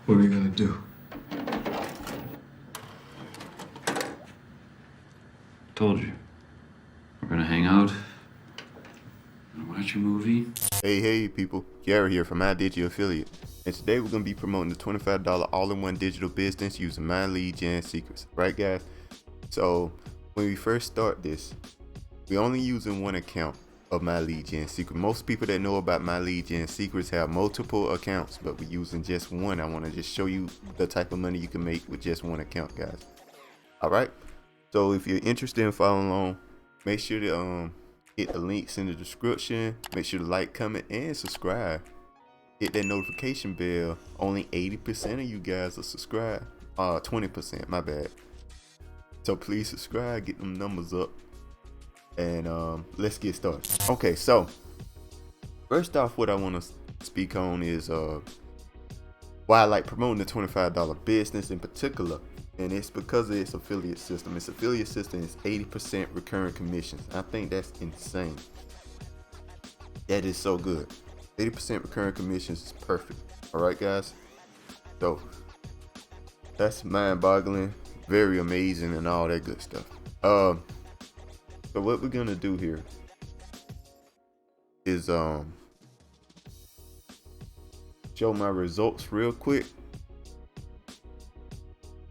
What are we gonna do? Told you. We're gonna hang out. Gonna watch a movie. Hey people, Gary here from MyDigi Affiliate, and today we're going to be promoting the $25 all-in-one digital business using My Lead Gen Secrets, right guys? So when we first start this, we're only using one account of My Lead Gen Secret. Most people that know about My Lead Gen Secrets have multiple accounts, but we're using just one. I want to just show you the type of money you can make with just one account, guys. Alright, so if you're interested in following along, make sure to hit the links in the description. Make sure to like, comment, and subscribe. Hit that notification bell. Only 80% of you guys are subscribed. 20%, my bad. So please subscribe, get them numbers up, and let's get started. Okay, so first off, what I want to speak on is why I like promoting the $25 business in particular. And it's because of its affiliate system. Its affiliate system is 80% recurring commissions. I think that's insane. That is so good. 80% recurring commissions is perfect. All right, guys. So that's mind-boggling, very amazing, and all that good stuff. So what we're gonna do here is show my results real quick.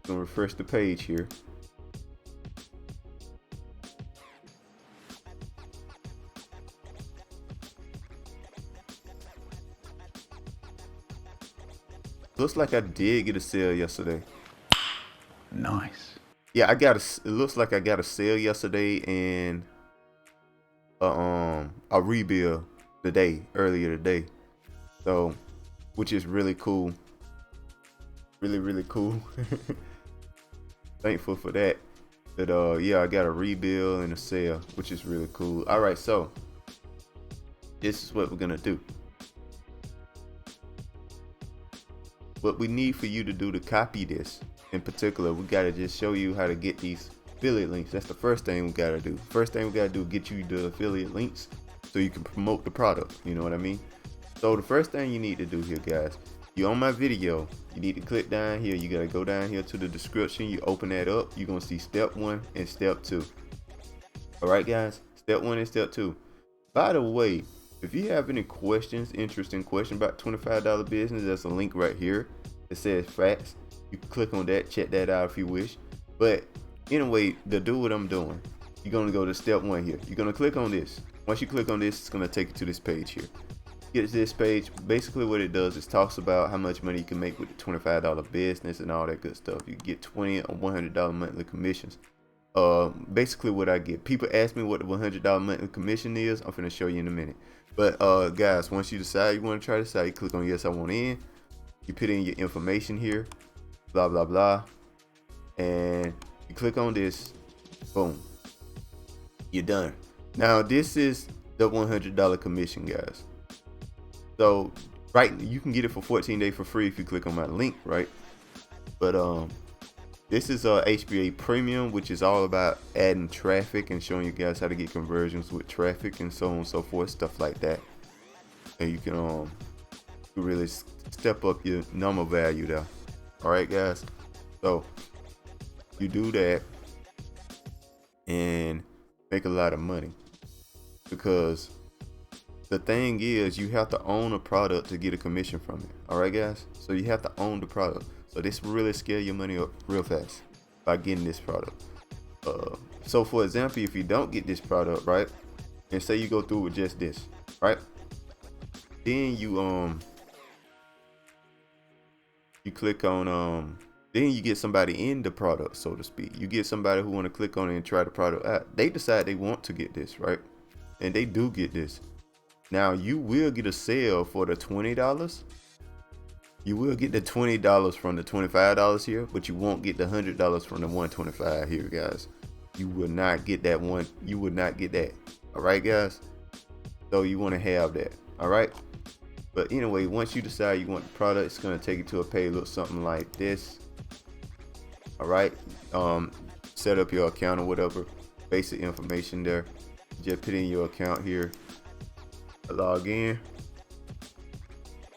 Gonna refresh the page here. Looks like I did get a sale yesterday. Nice. Yeah, it looks like I got a sale yesterday and a rebill earlier today. So, which is really cool. Really cool. Thankful for that. But yeah, I got a rebill and a sale, which is really cool. All right, so this is what we're gonna do. What we need for you to do to copy this in particular, we gotta just show you how to get these affiliate links. That's the first thing we gotta do. First thing we gotta do is get you the affiliate links so you can promote the product. You know what I mean? So the first thing you need to do here, guys, you on my video, you need to click down here. You gotta go down here to the description. You open that up, you're gonna see step 1 and step 2. All right, guys, step 1 and step 2. By the way, if you have any questions, interesting question about $25 business, there's a link right here. It says facts. You can click on that, check that out if you wish. But anyway, to do what I'm doing, you're gonna go to step 1 here. You're gonna click on this. Once you click on this, it's gonna take you to this page here. Get to this page. Basically what it does is talks about how much money you can make with the $25 business and all that good stuff. You get $20 or $100 monthly commissions. Basically what I get, people ask me what the $100 monthly commission is. I'm finna show you in a minute. But guys, once you decide you want to try this out, you click on yes, I want in. You put in your information here, blah blah blah, and you click on this. Boom, you're done. Now this is the $100 commission, guys. So right, you can get it for 14 days for free if you click on my link, right? But this is HBA Premium, which is all about adding traffic and showing you guys how to get conversions with traffic and so on and so forth, stuff like that. And you can really step up your number value there. All right, guys. So you do that and make a lot of money, because the thing is, you have to own a product to get a commission from it. All right, guys. So you have to own the product. So this will really scale your money up real fast by getting this product. So for example, if you don't get this product, right, and say you go through with just this, right, then you click on then you get somebody in the product, so to speak. You get somebody who want to click on it and try the product out. They decide they want to get this, right, and they do get this. Now you will get a sale for the $20. You will get the $20 from the $25 here, but you won't get the $100 from the $125 here, guys. You will not get that one. You will not get that. All right, guys. So you want to have that. All right. But anyway, once you decide you want the product, it's gonna take you to a page look something like this. All right. Set up your account or whatever. Basic information there. Just put in your account here. Log in.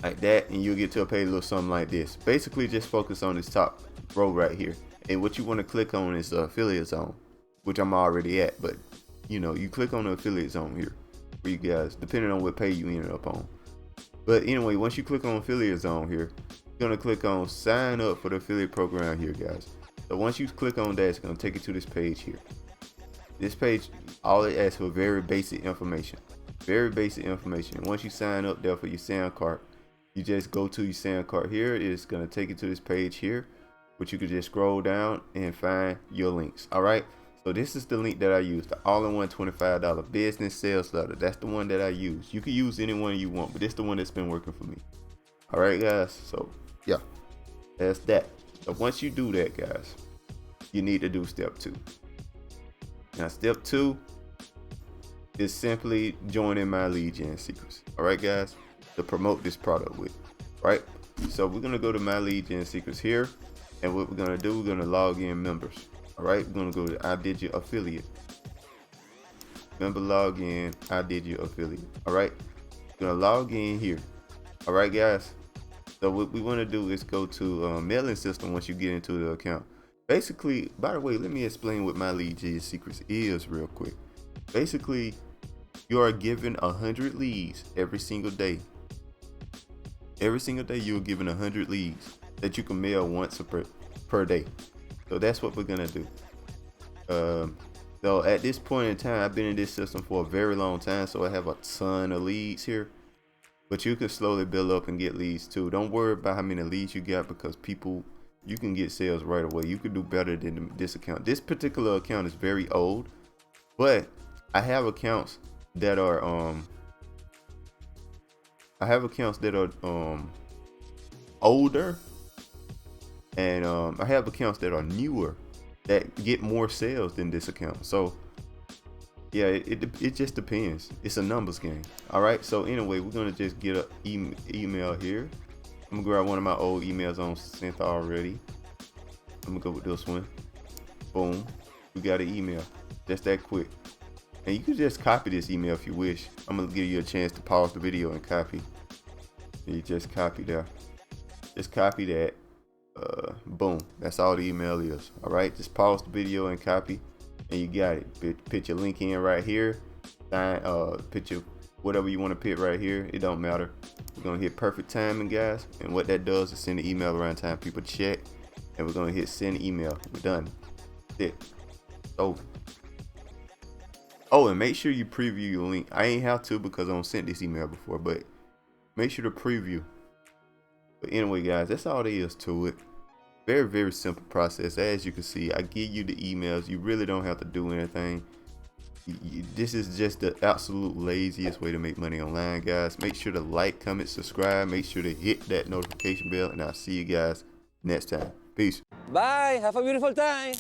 like that, and you'll get to a page look something like this. Basically, just focus on this top row right here, and what you want to click on is the affiliate zone, which I'm already at. But you know, you click on the affiliate zone here for you guys, depending on what page you ended up on. But anyway, once you click on affiliate zone here, you're gonna click on sign up for the affiliate program here, guys. So once you click on that, it's gonna take you to this page here. This page, all it asks for very basic information. Very basic information. Once you sign up there for your sound card, you just go to your sound card here. It's gonna take you to this page here, which you can just scroll down and find your links. All right. So this is the link that I use, the all-in-one $25 business sales letter. That's the one that I use. You can use any one you want, but this is the one that's been working for me. All right, guys. So yeah, that's that. So once you do that, guys, you need to do step 2. Now, step 2 is simply joining my lead gen secrets. All right, guys, to promote this product with. Right. So we're gonna go to my lead gen secrets here, and what we're gonna do, we're gonna log in members. All right, we're gonna go to I did your affiliate. Member login, I did your affiliate. All right, we're gonna log in here. All right, guys. So what we want to do is go to mailing system once you get into the account. Basically, by the way, let me explain what my lead gen secrets is real quick. Basically, you are given 100 leads every single day. Every single day, you're given 100 leads that you can mail once per day. So that's what we're gonna do. So at this point in time, I've been in this system for a very long time, so I have a ton of leads here. But you can slowly build up and get leads too. Don't worry about how many leads you got, because you can get sales right away. You can do better than this account. This particular account is very old, but I have accounts that are older, and I have accounts that are newer that get more sales than this account. So yeah, it just depends. It's a numbers game. All right. So anyway, we're gonna just get an email here. I'm gonna grab one of my old emails on sent already. I'm gonna go with this one. Boom. We got an email. Just that quick. And you can just copy this email if you wish. I'm gonna give you a chance to pause the video and copy. And you just copy there. Just copy that. Boom. That's all the email is. All right. Just pause the video and copy. And you got it. Put your link in right here. Put your whatever you want to put right here. It don't matter. We're gonna hit perfect timing, guys. And what that does is send an email around time people check. And we're gonna hit send email. We're done. That's it. Over. Oh, and make sure you preview your link. I ain't have to because I don't sent this email before, but make sure to preview. But anyway, guys, that's all there is to it. Very, very simple process. As you can see, I give you the emails. You really don't have to do anything. This is just the absolute laziest way to make money online, guys. Make sure to like, comment, subscribe. Make sure to hit that notification bell, and I'll see you guys next time. Peace. Bye. Have a beautiful time.